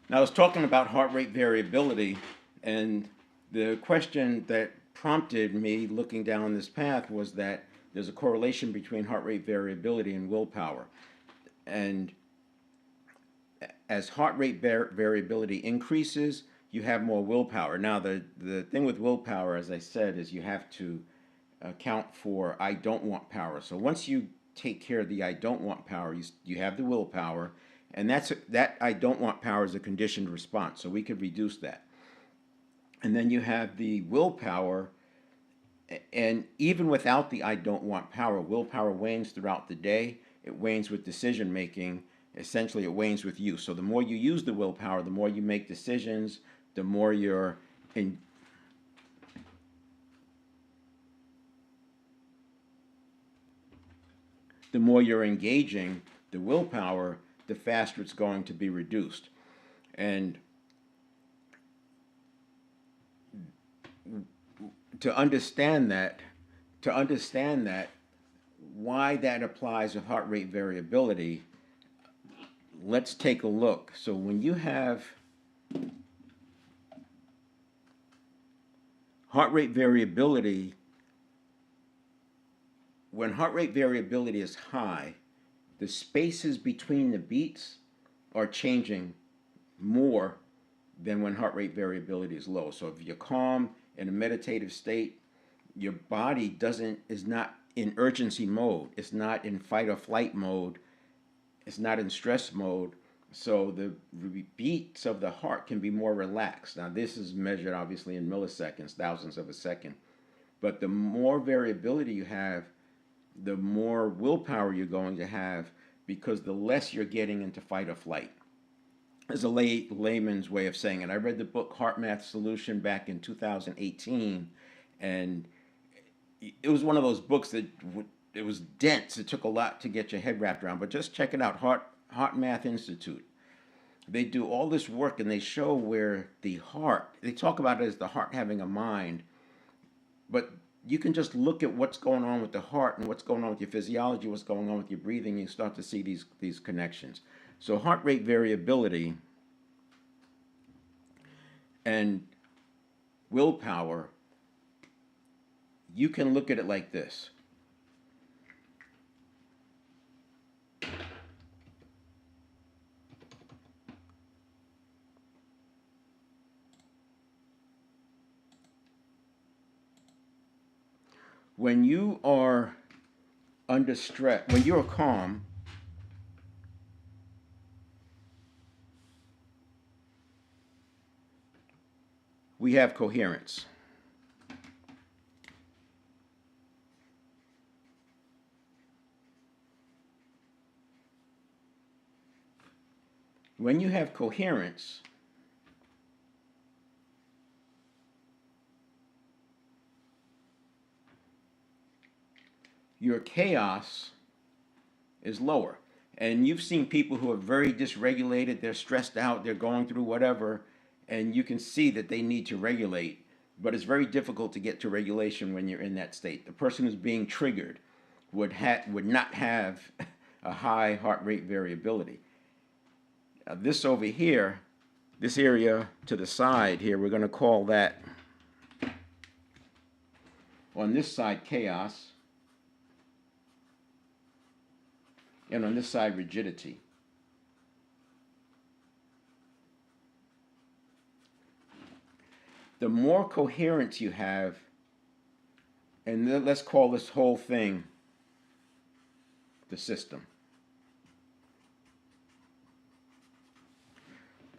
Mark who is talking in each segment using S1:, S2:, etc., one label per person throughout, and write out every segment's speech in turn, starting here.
S1: Now, I was talking about heart rate variability, and the question that prompted me looking down this path was that there's a correlation between heart rate variability and willpower. And as heart rate variability increases, you have more willpower. Now, the thing with willpower, as I said, is you have to account for I don't want power. So once you take care of the I don't want power, you have the willpower, and that I don't want power is a conditioned response. So we could reduce that. And then you have the willpower, and even without the I don't want power, willpower wanes throughout the day. It wanes with decision making. Essentially, it wanes with use. So the more you use the willpower, the more you make decisions, the more you're in, the more you're engaging the willpower, the faster it's going to be reduced. And to understand that, to understand that, why that applies with heart rate variability, let's take a look. So when you have heart rate variability, when heart rate variability is high, the spaces between the beats are changing more than when heart rate variability is low. So if you're calm in a meditative state, your body doesn't is not in urgency mode. It's not in fight or flight mode. It's not in stress mode. So the beats of the heart can be more relaxed. Now this is measured obviously in milliseconds, thousandths of a second. But the more variability you have, the more willpower you're going to have because the less you're getting into fight or flight. As a layman's way of saying it, I read the book Heart Math Solution back in 2018, and it was one of those books that it was dense. It took a lot to get your head wrapped around. But just check it out, Heart Math Institute. They do all this work and they show where the heart. They talk about it as the heart having a mind, but you can just look at what's going on with the heart and what's going on with your physiology, what's going on with your breathing, and you start to see these connections. So heart rate variability and willpower, you can look at it like this. When you are under stress, when you're calm, we have coherence. When you have coherence, your chaos is lower. And you've seen people who are very dysregulated, they're stressed out, they're going through whatever, and you can see that they need to regulate, but it's very difficult to get to regulation when you're in that state. The person who's being triggered would not have a high heart rate variability. Now, this over here, this area to the side here, we're going to call that on this side chaos, and on this side rigidity. The more coherence you have, and let's call this whole thing the system.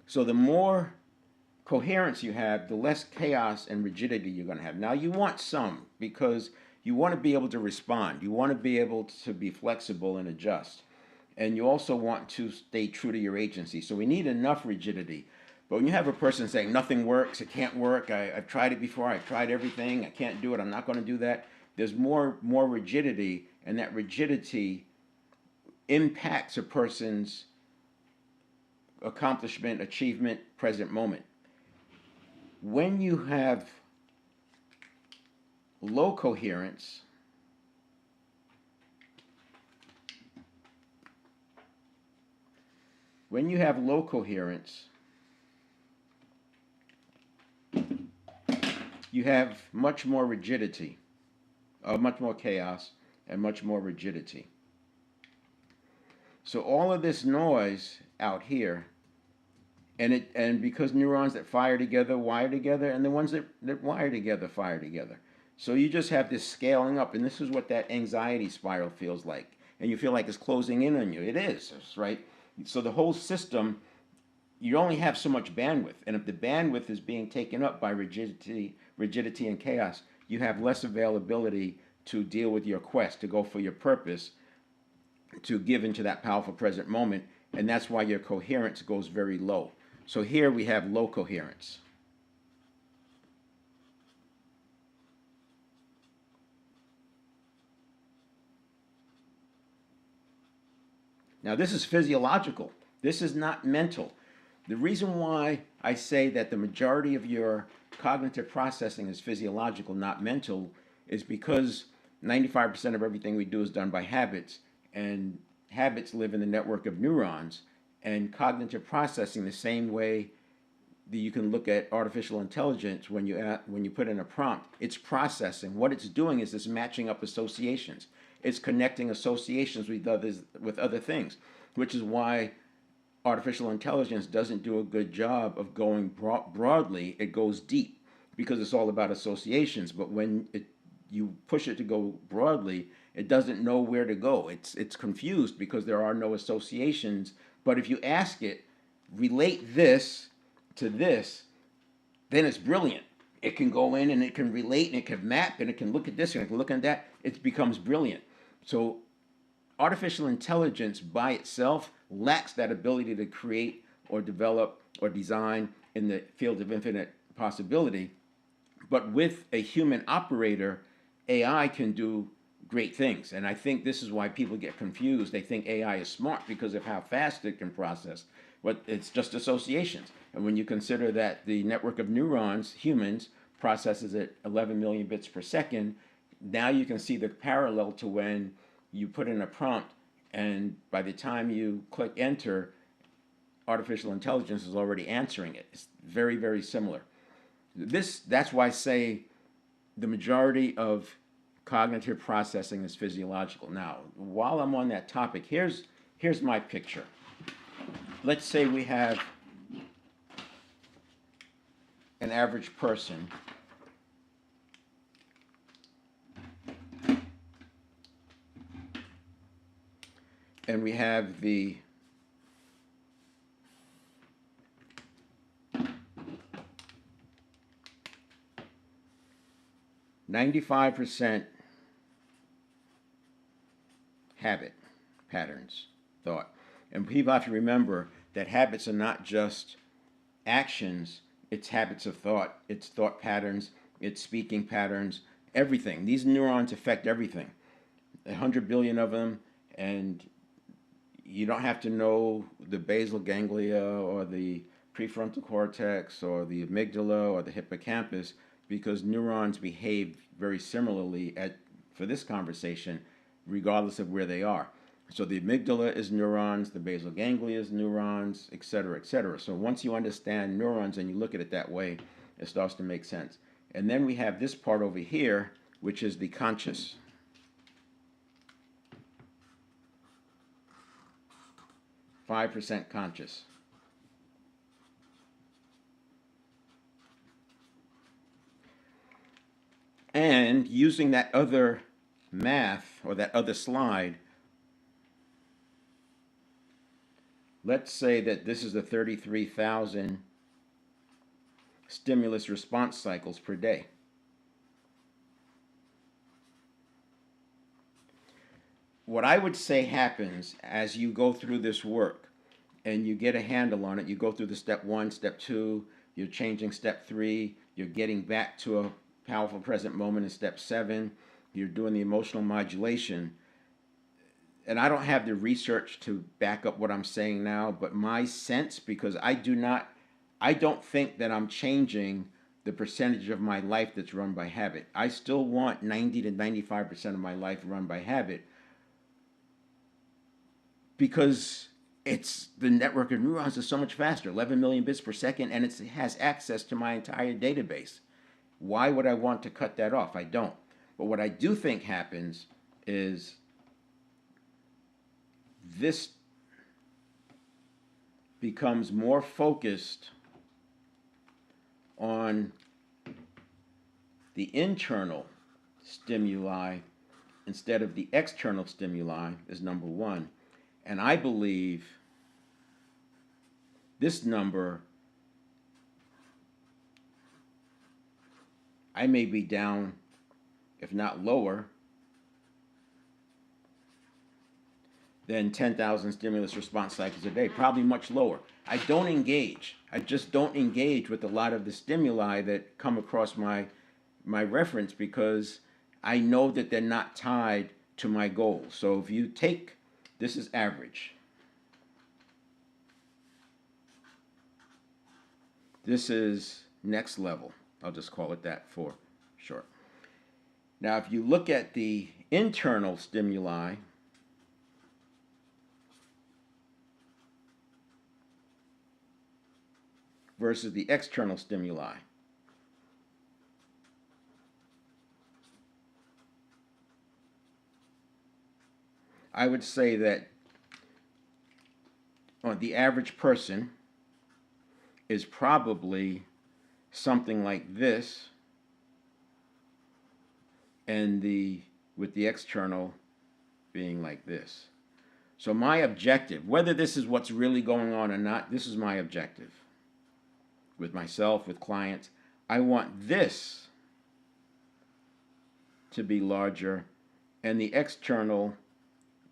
S1: So the more coherence you have, the less chaos and rigidity you're going to have. Now you want some because you want to be able to respond. You want to be able to be flexible and adjust. And you also want to stay true to your agency. So we need enough rigidity. But when you have a person saying nothing works, it can't work, I've tried it before, I've tried everything, I can't do it, I'm not going to do that, there's more rigidity, and that rigidity impacts a person's accomplishment, achievement, present moment. When you have low coherence, when you have low coherence, you have much more rigidity, much more chaos, and much more rigidity. So all of this noise out here, and because neurons that fire together wire together, and the ones that wire together fire together. So you just have this scaling up, and this is what that anxiety spiral feels like. And you feel like it's closing in on you. It is, right? So the whole system, you only have so much bandwidth. And if the bandwidth is being taken up by rigidity and chaos, you have less availability to deal with your quest, to go for your purpose, to give into that powerful present moment. And that's why your coherence goes very low. So here we have low coherence. Now, this is physiological. This is not mental. The reason why I say that the majority of your cognitive processing is physiological, not mental, is because 95% of everything we do is done by habits, and habits live in the network of neurons. And cognitive processing, the same way that you can look at artificial intelligence, when you put in a prompt, it's processing. What it's doing is it's matching up associations. It's connecting associations with other things, which is why artificial intelligence doesn't do a good job of going broadly. It goes deep because it's all about associations. But when you push it to go broadly, it doesn't know where to go. It's confused because there are no associations. But if you ask it, relate this to this, then it's brilliant. It can go in and it can relate and it can map and it can look at this and it can look at that. It becomes brilliant. So artificial intelligence by itself lacks that ability to create or develop or design in the field of infinite possibility. But with a human operator, AI can do great things. And I think this is why people get confused. They think AI is smart because of how fast it can process. But it's just associations. And when you consider that the network of neurons, humans, processes at 11 million bits per second, now you can see the parallel to when you put in a prompt and by the time you click enter, artificial intelligence is already answering it. It's very, very similar. That's why I say the majority of cognitive processing is physiological. Now, while I'm on that topic, here's my picture. Let's say we have an average person and we have the (95%) habit patterns, thought. And people have to remember that habits are not just actions, it's habits of thought, it's thought patterns, it's speaking patterns, everything. These neurons affect everything. 100 billion of them, and you don't have to know the basal ganglia or the prefrontal cortex or the amygdala or the hippocampus because neurons behave very similarly for this conversation regardless of where they are. So the amygdala is neurons, the basal ganglia is neurons, et cetera, et cetera. So once you understand neurons and you look at it that way, it starts to make sense. And then we have this part over here, which is the conscious. 5% conscious. And using that other math or that other slide, let's say that this is the 33,000 stimulus response cycles per day. What I would say happens as you go through this work and you get a handle on it, you go through the step 1, step 2, you're changing step 3, you're getting back to a powerful present moment in step 7, you're doing the emotional modulation. And I don't have the research to back up what I'm saying now, but my sense, because I don't think that I'm changing the percentage of my life that's run by habit. I still want 90 to 95% of my life run by habit, because it's the network of neurons is so much faster, 11 million bits per second, and it has access to my entire database. Why would I want to cut that off? I don't. But what I do think happens is this becomes more focused on the internal stimuli instead of the external stimuli is number one. And I believe this number, I may be down, if not lower, than 10,000 stimulus response cycles a day, probably much lower. I don't engage. I just don't engage with a lot of the stimuli that come across my reference because I know that they're not tied to my goals. So if you take, this is average. This is next level. I'll just call it that for short. Now, if you look at the internal stimuli, versus the external stimuli, I would say that the average person is probably something like this, and with the external being like this. So my objective, whether this is what's really going on or not, this is my objective. With myself, with clients, I want this to be larger, and the external,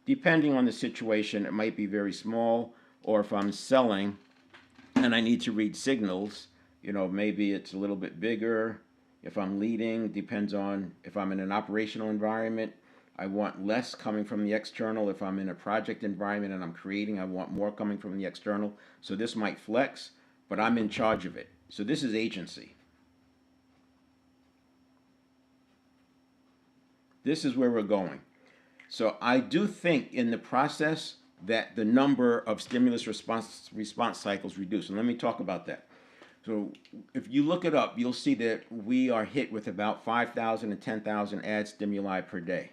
S1: depending on the situation, it might be very small, or if I'm selling and I need to read signals, maybe it's a little bit bigger. If I'm leading, depends on if I'm in an operational environment, I want less coming from the external. If I'm in a project environment and I'm creating, I want more coming from the external. So this might flex, but I'm in charge of it. So this is agency. This is where we're going. So I do think in the process that the number of stimulus response cycles reduce. And let me talk about that. So if you look it up, you'll see that we are hit with about 5,000 to 10,000 ad stimuli per day.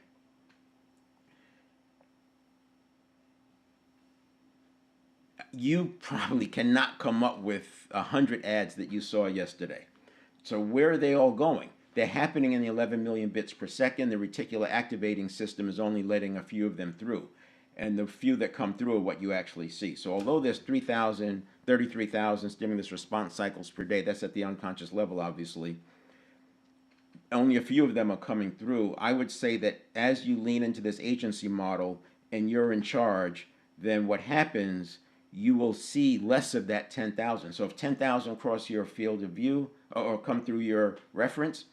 S1: You probably cannot come up with 100 ads that you saw yesterday. So where are they all going? They're happening in the 11 million bits per second. The reticular activating system is only letting a few of them through. And the few that come through are what you actually see. So although there's 33,000 stimulus response cycles per day, that's at the unconscious level, obviously, only a few of them are coming through. I would say that as you lean into this agency model and you're in charge, then what happens, you will see less of that 10,000. So if 10,000 cross your field of view or come through your reference,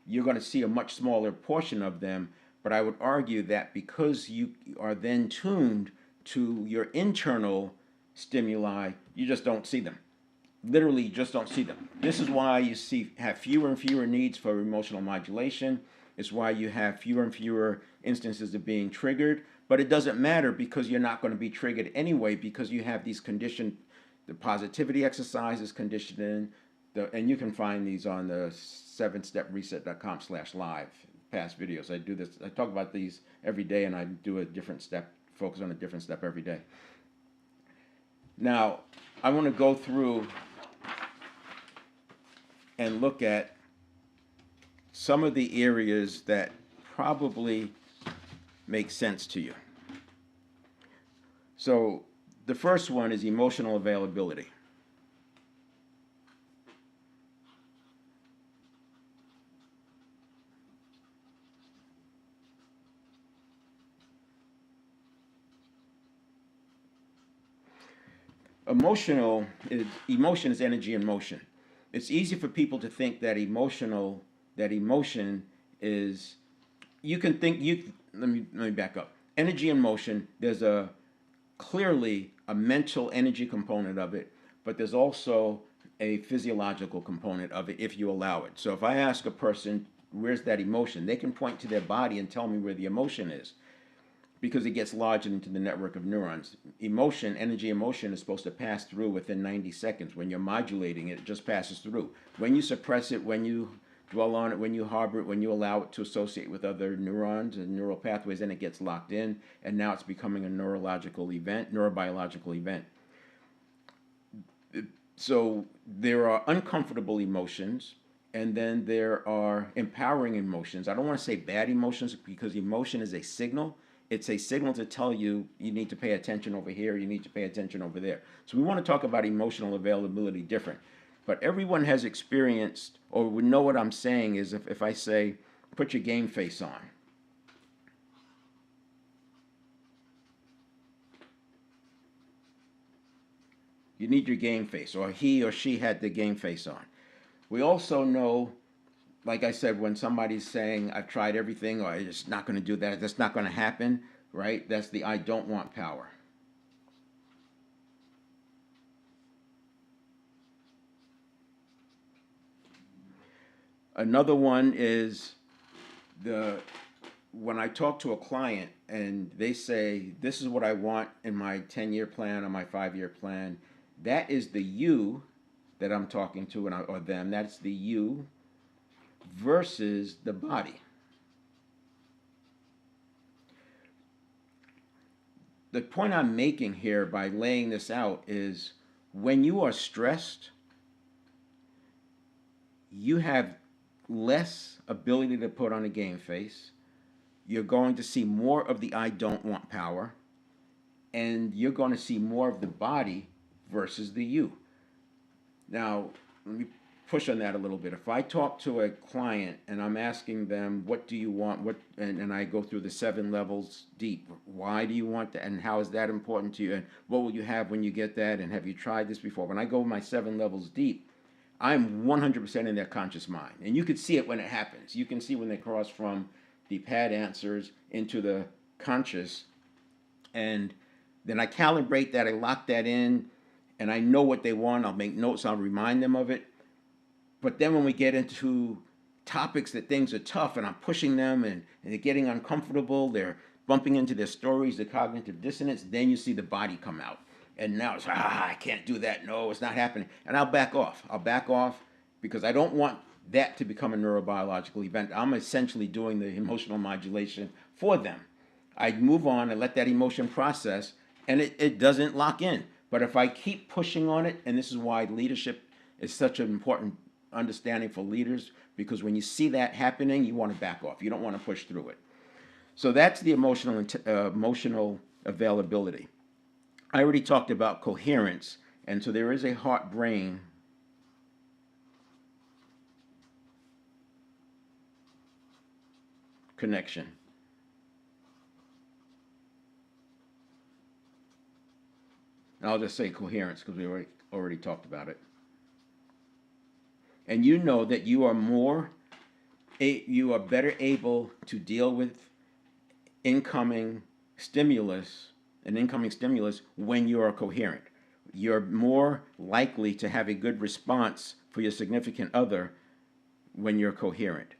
S1: you're going to see a much smaller portion of them. But I would argue that because you are then tuned to your internal stimuli, you just don't see them. Literally, you just don't see them. This is why you have fewer and fewer needs for emotional modulation. It's why you have fewer and fewer instances of being triggered. But it doesn't matter because you're not going to be triggered anyway because you have these conditioned, the positivity exercises conditioned in, and you can find these on the 7stepreset.com/live. Past videos. I do this. I talk about these every day, and I do a different step, focus on a different step every day. Now, I want to go through and look at some of the areas that probably make sense to you. So, the first one is emotional availability. Emotion is energy in motion. It's easy for people to think that emotion is, you can think, let me back up. Energy in motion, there's clearly a mental energy component of it, but there's also a physiological component of it if you allow it. So if I ask a person, where's that emotion? They can point to their body and tell me where the emotion is, because it gets lodged into the network of neurons. Energy emotion is supposed to pass through within 90 seconds. When you're modulating it, it just passes through. When you suppress it, when you dwell on it, when you harbor it, when you allow it to associate with other neurons and neural pathways, then it gets locked in, and now it's becoming a neurological event, neurobiological event. So there are uncomfortable emotions, and then there are empowering emotions. I don't want to say bad emotions because emotion is a signal. It's a signal to tell you you need to pay attention over here, you need to pay attention over there. So we want to talk about emotional availability different. But everyone has experienced or would know what I'm saying is if I say, put your game face on. You need your game face, or he or she had the game face on. We also know, like I said, when somebody's saying, I've tried everything, or it's not going to do that, that's not going to happen, right? That's the I don't want power. Another one is the when I talk to a client and they say, this is what I want in my 10-year plan or my 5-year plan, that is the you that I'm talking to, or them. That's the you versus the body. The point I'm making here by laying this out is when you are stressed, you have less ability to put on a game face. You're going to see more of the I don't want power, and you're going to see more of the body versus the you. Now, let me push on that a little bit. If I talk to a client and I'm asking them, what do you want? And I go through the 7 levels deep. Why do you want that? And how is that important to you? And what will you have when you get that? And have you tried this before? When I go my 7 levels deep, I'm 100% in their conscious mind. And you can see it when it happens. You can see when they cross from the pad answers into the conscious. And then I calibrate that, I lock that in, and I know what they want. I'll make notes, I'll remind them of it. But then when we get into topics that things are tough and I'm pushing them and they're getting uncomfortable, they're bumping into their stories, the cognitive dissonance, then you see the body come out. And now it's, I can't do that. No, it's not happening. And I'll back off. I'll back off because I don't want that to become a neurobiological event. I'm essentially doing the emotional modulation for them. I move on and let that emotion process, and it doesn't lock in. But if I keep pushing on it, and this is why leadership is such an important understanding for leaders, because when you see that happening, you want to back off. You don't want to push through it. So that's the emotional availability. I already talked about coherence, and so there is a heart-brain connection. And I'll just say coherence because we already talked about it. And you know that you are better able to deal with incoming stimulus, when you are coherent. You're more likely to have a good response for your significant other when you're coherent.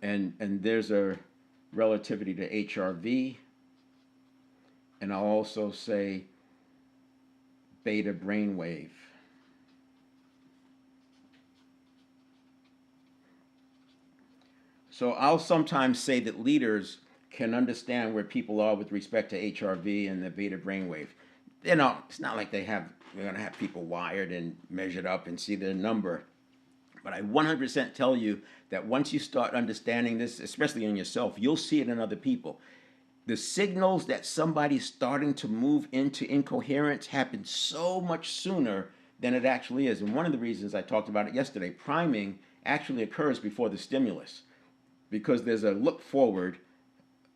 S1: And there's a relativity to HRV, and I'll also say beta brainwave. So I'll sometimes say that leaders can understand where people are with respect to HRV and the beta brainwave. It's not like they're going to have people wired and measured up and see their number. But I 100% tell you that once you start understanding this, especially in yourself, you'll see it in other people. The signals that somebody's starting to move into incoherence happen so much sooner than it actually is. And one of the reasons I talked about it yesterday, priming actually occurs before the stimulus, because there's a look forward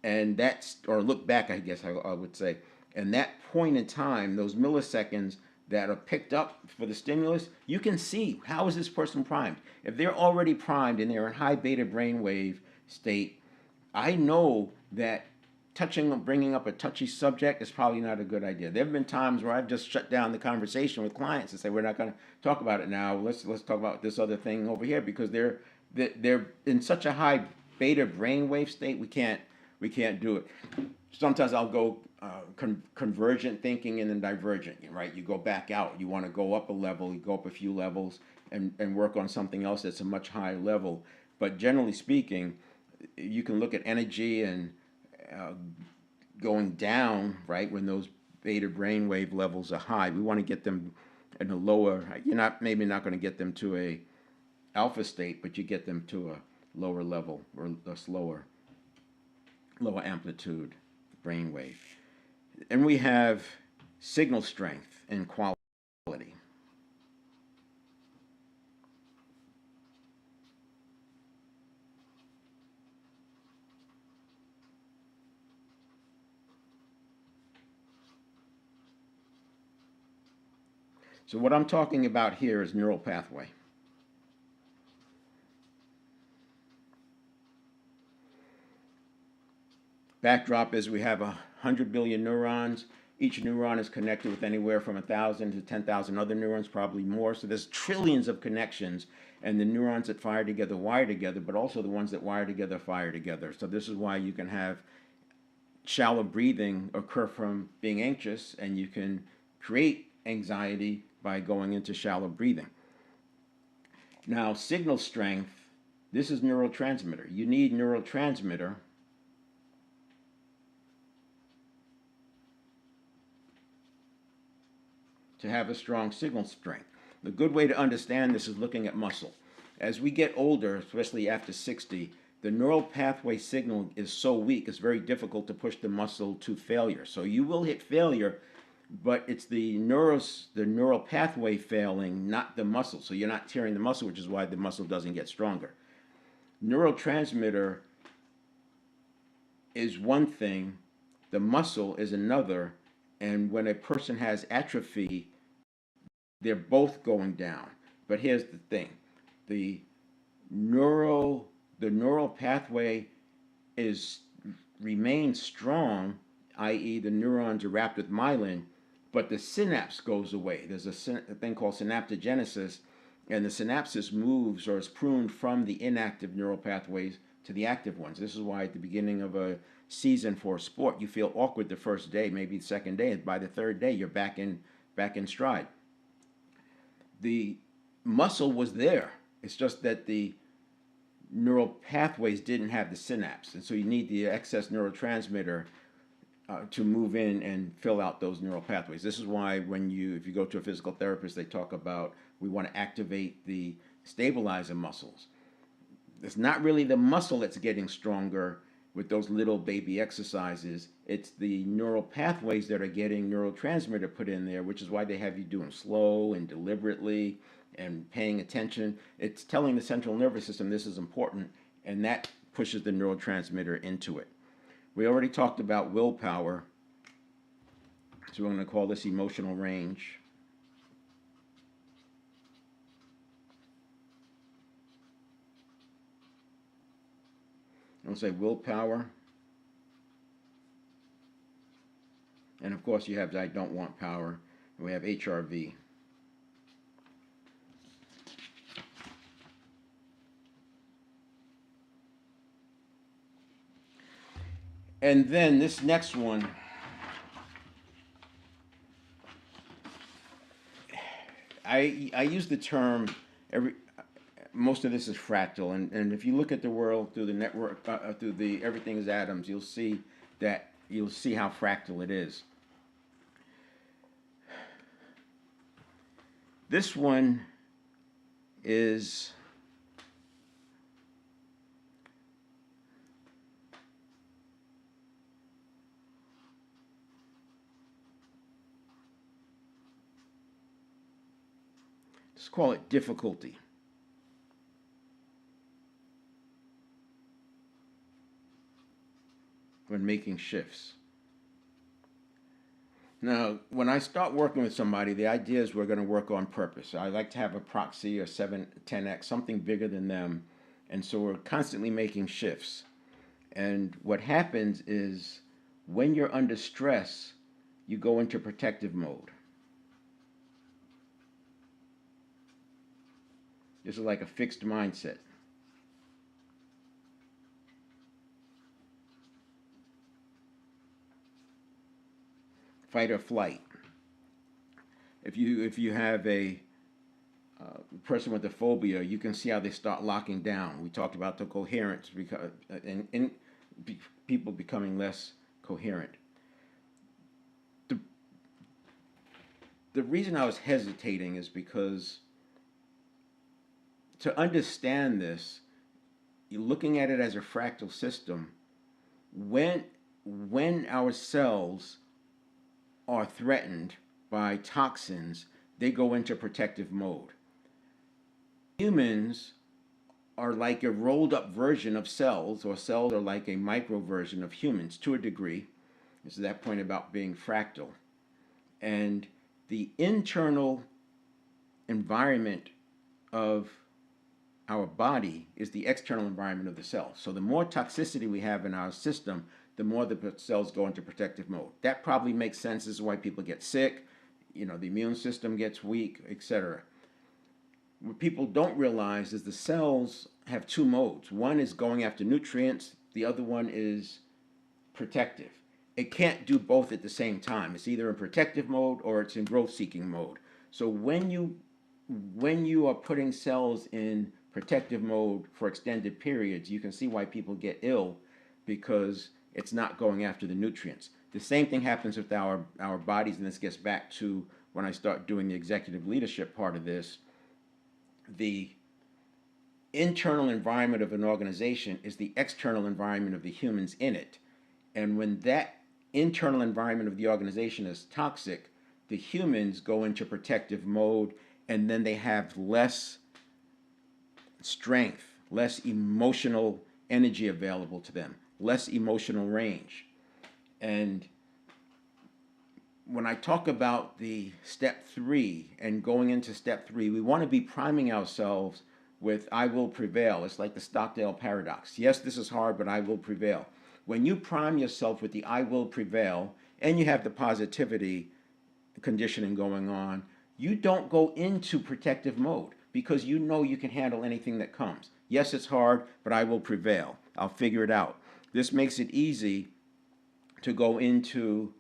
S1: or look back, I guess I would say. And that point in time, those milliseconds that are picked up for the stimulus, you can see, how is this person primed? If they're already primed and they're in high beta brainwave state, I know that bringing up a touchy subject is probably not a good idea. There have been times where I've just shut down the conversation with clients and say, we're not going to talk about it now. Let's talk about this other thing over here, because they're in such a high beta brainwave state, we can't do it. Sometimes I'll go convergent thinking and then divergent, right? You go back out. You want to go up a level, you go up a few levels and work on something else that's a much higher level. But generally speaking, you can look at energy and uh, going down, right, when those beta brainwave levels are high. We want to get them in a lower, you're not maybe not going to get them to a alpha state, but you get them to a lower level or a slower, lower amplitude brainwave. And we have signal strength and quality. So what I'm talking about here is neural pathway. Backdrop is we have 100 billion neurons. Each neuron is connected with anywhere from 1,000 to 10,000 other neurons, probably more. So there's trillions of connections, and the neurons that fire together wire together, but also the ones that wire together fire together. So this is why you can have shallow breathing occur from being anxious, and you can create anxiety by going into shallow breathing. Now, signal strength, this is neurotransmitter. You need neurotransmitter to have a strong signal strength. The good way to understand this is looking at muscle. As we get older, especially after 60, the neural pathway signal is so weak, it's very difficult to push the muscle to failure. So you will hit failure, but it's the neural pathway failing, not the muscle. So you're not tearing the muscle, which is why the muscle doesn't get stronger. Neurotransmitter is one thing, the muscle is another, and when a person has atrophy, they're both going down. But here's the thing. The neural pathway is remains strong, i.e. the neurons are wrapped with myelin, but the synapse goes away. There's a thing called synaptogenesis, and the synapses moves or is pruned from the inactive neural pathways to the active ones. This is why at the beginning of a season for a sport, you feel awkward the first day, maybe the second day, and by the third day, you're back in stride. The muscle was there. It's just that the neural pathways didn't have the synapse, and so you need the excess neurotransmitter to move in and fill out those neural pathways. This is why if you go to a physical therapist, they talk about we want to activate the stabilizer muscles. It's not really the muscle that's getting stronger with those little baby exercises. It's the neural pathways that are getting neurotransmitter put in there, which is why they have you doing slow and deliberately and paying attention. It's telling the central nervous system this is important, and that pushes the neurotransmitter into it. We already talked about willpower, so we're going to call this emotional range. I'll say willpower. And of course you have I don't want power. And we have HRV. And then this next one, I use the term most of this is fractal, and if you look at the world through the network, through the everything is atoms, you'll see how fractal it is. This one is let's call it difficulty. When making shifts. Now, when I start working with somebody, the idea is we're going to work on purpose. I like to have a proxy or 7, 10x, something bigger than them. And so we're constantly making shifts. And what happens is when you're under stress, you go into protective mode. This is like a fixed mindset. Fight or flight. If you have a person with a phobia, you can see how they start locking down. We talked about the coherence because and people becoming less coherent. The the reason I was hesitating is because to understand this, you're looking at it as a fractal system. When when our cells are threatened by toxins, they go into protective mode. Humans are like a rolled up version of cells, or cells are like a micro version of humans to a degree. This is that point about being fractal. And the internal environment of our body is the external environment of the cell. So the more toxicity we have in our system, the more the cells go into protective mode. That probably makes sense. This is why people get sick, the immune system gets weak, etc. What people don't realize is the cells have two modes. One is going after nutrients, the other one is protective. It can't do both at the same time. It's either in protective mode or it's in growth seeking mode. So when you are putting cells in protective mode for extended periods, you can see why people get ill, because it's not going after the nutrients. The same thing happens with our bodies, and this gets back to when I start doing the executive leadership part of this. The internal environment of an organization is the external environment of the humans in it. And when that internal environment of the organization is toxic, the humans go into protective mode, and then they have less strength, less emotional energy available to them, less emotional range. And when I talk about the step 3 and going into step 3, we want to be priming ourselves with I will prevail. It's like the Stockdale paradox. Yes, this is hard, but I will prevail. When you prime yourself with the I will prevail, and you have the positivity conditioning going on, you don't go into protective mode because you know you can handle anything that comes. Yes, it's hard, but I will prevail. I'll figure it out. This makes it easy to go into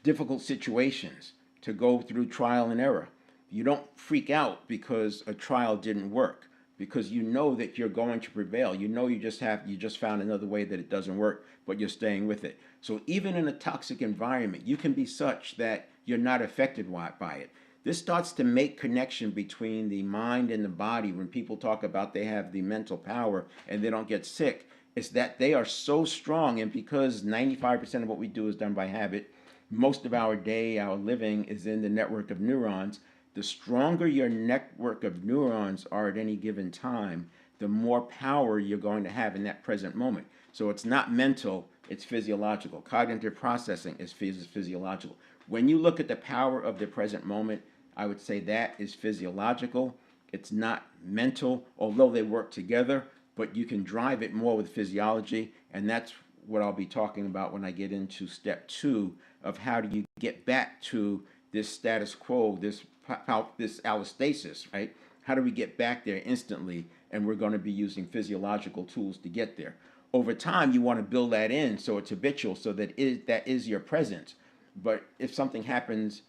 S1: difficult situations, to go through trial and error. You don't freak out because a trial didn't work, because you know that you're going to prevail. You know you just found another way that it doesn't work, but you're staying with it. So even in a toxic environment, you can be such that you're not affected by it. This starts to make connection between the mind and the body. When people talk about they have the mental power and they don't get sick, it's that they are so strong. And because 95% of what we do is done by habit, most of our day, our living is in the network of neurons. The stronger your network of neurons are at any given time, the more power you're going to have in that present moment. So it's not mental, it's physiological. Cognitive processing is physiological. When you look at the power of the present moment, I would say that is physiological. It's not mental, although they work together, but you can drive it more with physiology, and that's what I'll be talking about when I get into step 2 of how do you get back to this status quo, this allostasis, right? How do we get back there instantly? And we're going to be using physiological tools to get there. Over time, you want to build that in so it's habitual, so that that is your presence. But if something happens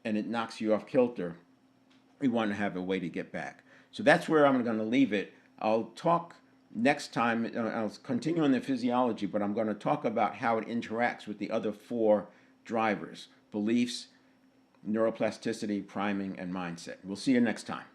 S1: and it knocks you off kilter, we want to have a way to get back. So that's where I'm going to leave it. I'll talk next time. I'll continue on the physiology, but I'm going to talk about how it interacts with the other 4 drivers: beliefs, neuroplasticity, priming, and mindset. We'll see you next time.